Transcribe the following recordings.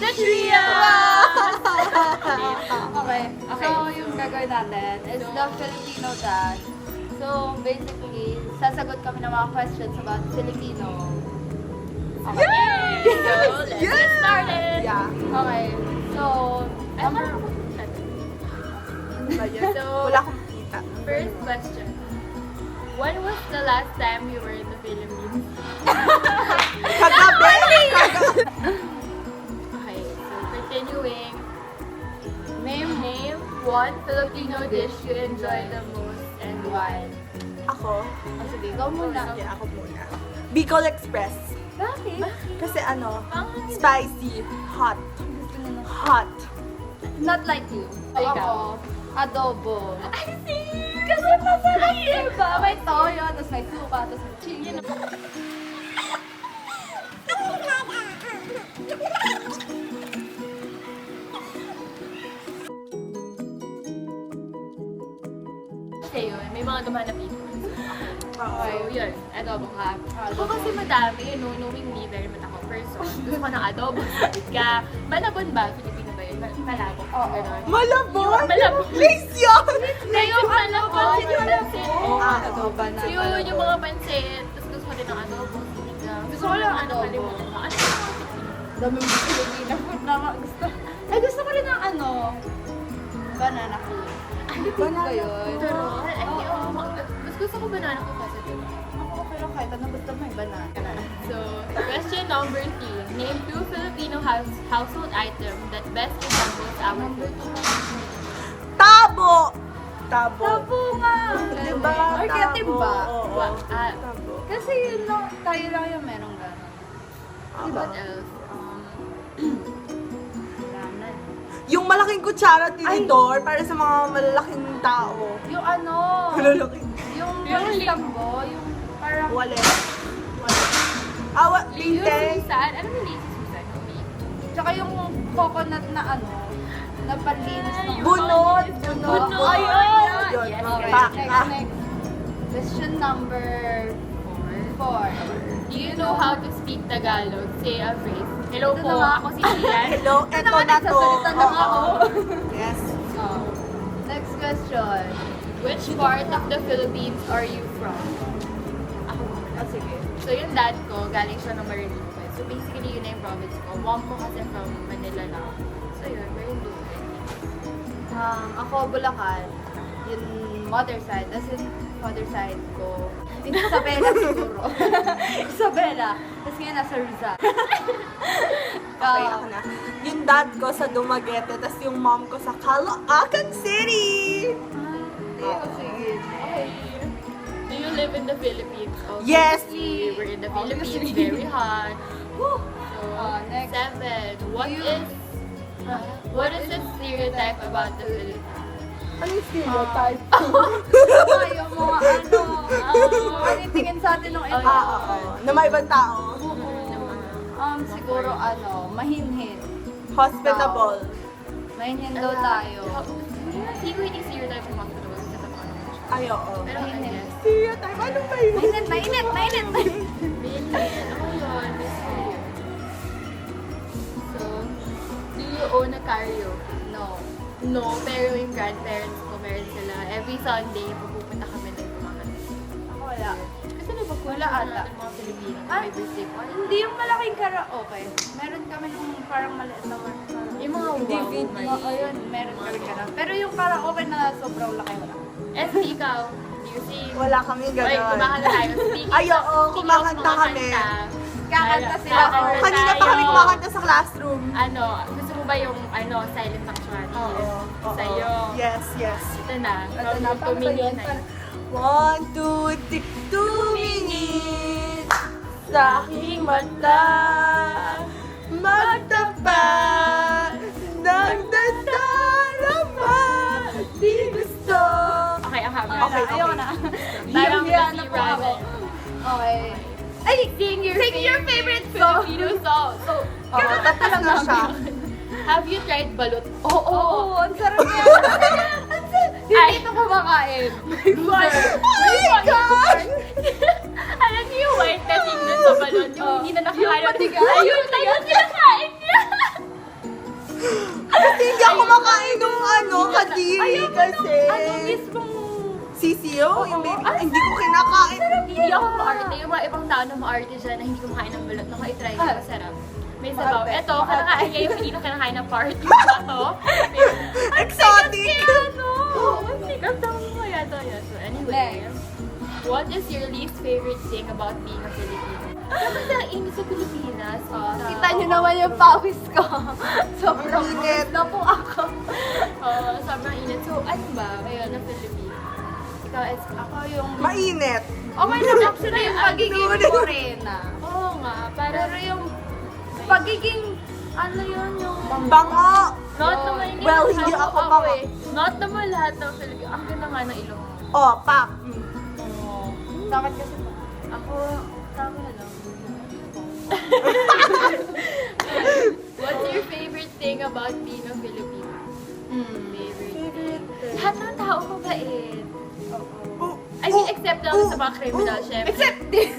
the trio! Okay. So, yung gagawin natin is the Filipino dance. So, basically, sasagot kami ng mga questions about Filipino. Okay, so let's get started! Yeah. Okay. So, number... So, Wala akong kita. first question. When was the last time you were in the Philippines? Kagabi! Okay, so continuing. Name one Filipino dish you enjoy the most and why. Ako? Oh, sige, ikaw muna. Yeah, ako muna. Bicol Express. Bakit? Kasi ano, spicy, hot. Hot. Not like you. Ikaw. Ako, adobo. I see! Kasi masarap Diba? May toyo, tapos may suka, tapos may chili. Kasi yun, may mga dumaan na people. Okay. So, yun, adobo ka. Ako kasi madami, knowing me, very matako person. Gusto ko ng adobo, salit ka. Malabon ba? Filipino ba yun? Malabon. Oo. Ganon. Malabon? Malabon. Lace yun! Ngayon, malabon. Yung pansit. Ah, Adobo na. So, yun, yung mga pansit. Tapos gusto ko din ng adobo. sinigang. Gusto ko lang adobo. Nakalimutan ko. Ano? Dami mo Filipino food na gusto. Ay, gusto ko rin ng ano, banana food. Ay, ba yun? Pero, mas gusto ko banana ko kasi diba? Ako okay lang kahit ano gusto mo yung banana. So, question number 3. Name 2 Filipino household items that best resembles our food. Tabo! Tabo. Tabo nga! Diba? Or kaya timba. Oo. Tabo. Kasi yun lang, tayo lang yung merong gano'n. What else? Wala na. Yung malaking kutsara tinidor para sa mga malalaking tao. Yung ano, Malalaking. yung Yung tambo, yung parang... Wallet. Awa, Yung binteng. susan. Ano yung lazy susan? Tsaka yung coconut na ano, na panlinis ng... Bunot. Bunot. Ayun. Yun. Yes, Okay. Next. Question number 4. Do you know how to speak Tagalog? Say a phrase. Hello Ito po, na nga. ako si Ian. Hello, eto naman, na to. nagsasalita na nga ako. Yes. Oh. Next question. Which part of the Philippines are you from? Ako. Oh, sige. So yung dad ko, galing siya ng Marinduque. So basically yun na yung province ko. Mom ko kasi from Manila lang. So yun, Marinduque. Ako, Bulacan. Yung mother side. As in, father side ko. Hindi Isabela siguro. Isabela. Tapos ngayon nasa Rizal. Okay, ako na. Yung dad ko sa Dumaguete, tas yung mom ko sa Caloocan City. Sige. Okay. Do you live in the Philippines? Also, Yes. obviously, we're in the Philippines, Obviously. very hot. Woo! So, Next. 7. What is the stereotype about the Philippines? Ano yung stereotype? Yung mga ano, tingin sa atin ng iba. Oo. Na may ibang tao. Siguro ano, mahinhin. Hospitable. Mahinhin daw tayo. Hindi ko hindi stereotype ng mga kasi sa mga ano. Ay, oo. Pero I guess, Stereotype? Ano ba yun? Mainit, mainit, mainit! bilhin. Ako yun, Miss Mayor. So, do you own a karaoke? No. No, pero yung grandparents ko, meron sila. Every Sunday, pupunta kami doon kumakanta. Ako wala. Kasi diba Wala ata. natin mga Pilipino na Ah, may birthday party? Hindi yung malaking karaoke. Meron kami nung parang maliit na Yung mga DVD. wow, Oo, yun. Meron kami karaoke. Pero yung karaoke na sobrang laki wala. ST ikaw, do you sing? Wala kami Ay, gano'n. kumakanta tayo. Ay, oo, kumakanta kami. Kakanta sila. Oo, kanina pa kami kumakanta sa classroom. Ano, gusto mo ba yung silent sanctuary? Oo. Sa'yo. Yes, yes. Ito na. Ito na, paano ba yun? 1, 2, 2 minutes sa aking mata. Magtapat nagdadarama. Di gusto. Okay, ang haba. Okay, okay. Ayoko na. Parang Hiyang-hiya si na po ako. Raven. Okay. Ay, sing your favorite song. Filipino song. So, Oo, tapos na siya. have you tried balut? Oo, ang sarap niya. Ang sarap. Ay. Dito kumakain. Oh my God! Alam niyo yung white na tingnan sa balon? Yung hindi na nakakain. Yung matigas. Ayun, tayo kinakain niya. kasi. Ano mismong... CCO? Yung baby. Ay, Hindi ko kinakain. Hindi ako maarte. Yung mga ibang tao na maarte dyan na hindi kumakain ng balot. Nakitry ko, masarap. May sabaw. Maarte. Eto, kinakain niya yung hindi na kinakain ng part. Ito. Exotic! Ano? Ang dami mo yata yan. So anyway, Next. what is your least favorite thing about being a Filipino? Kasi ang init sa Pilipinas. Kita niyo naman yung pawis ko. Sobrang Init. init na po ako. Sobrang init. So ano ba? Ayun, na Filipino. Ikaw, ako yung... Mainit. Okay lang actually Yung yung pagiging Ano? morena. Oo nga, Pero parang yung pagiging, ano yun yung... Bango! not naman hindi Well, naman hindi ako ako bango. eh. Not naman lahat ng Filipino. Ang ganda nga ng ilong mo. Oh, pak. Bakit kasi ba? Ako, tama lang. What's your favorite thing about being a Filipino? Favorite thing. Lahat ng tao mabait. Oh, I mean, except lang sa mga criminal, syempre. Except this.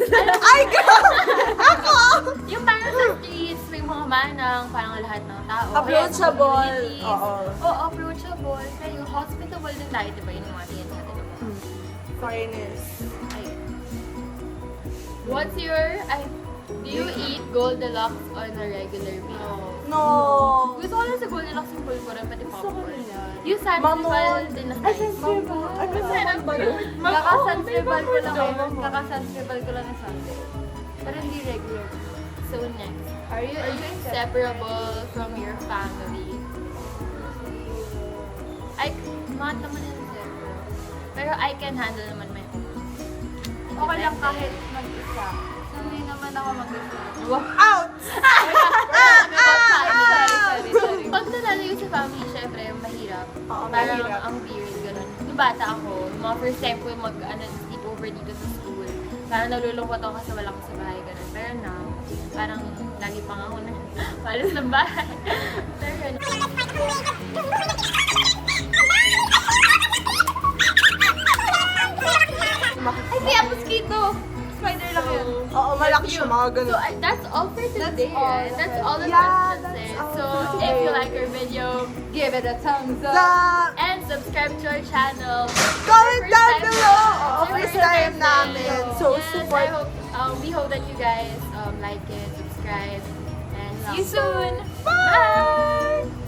Ay, girl! Ako! Yung parang sa streets, may mga manang, parang lahat ng tao. Approachable. Kaya sa communities. Oo. Oo, approachable. Kayo, hospitable din tayo, diba? Yung mga tingin natin. Fairness. Ay. What's your, do you eat Goldilocks on a regular basis? No. Gusto ko lang sa Goldilocks yung pulpo rin, pati Gusto ko popcorn. rin yan. Yung San Mamon. Cristobal din na Ay, sensible. Ay, masarap ba yun? Kakasansibal ko lang Mamon. yun. Kakasansibal ko lang na Sunday. Pero hindi regular. So next, Are you inseparable from your family? I, not naman inseparable. Pero I can handle naman my own. Okay lang kahit mag-isa. Sanay naman ako mag-isa. Out! Sorry. Pag nalalayo sa family, syempre, mahirap. Oo, Parang mahirap. ang period, gano'n. Nung bata ako, mga first time ko yung sleep over dito sa school. Parang nalulungkot ako kasi wala ko sa bahay, gano'n. Pero now, parang lagi pang ako na palis ng bahay. Pero yun. Ay, kaya mosquito! Spider lang yun. Oo, malaki siya, mga So, ganun. that's all for today. all. That's all the Yeah, questions that's there. all So, for if you today. like our video, Give it a thumbs up. Sa and subscribe to our channel. comment First down time below. na- Oo, It's our first time din. namin. So, Yes, support. I hope, we hope that you guys like it, subscribe, and see you soon. Bye!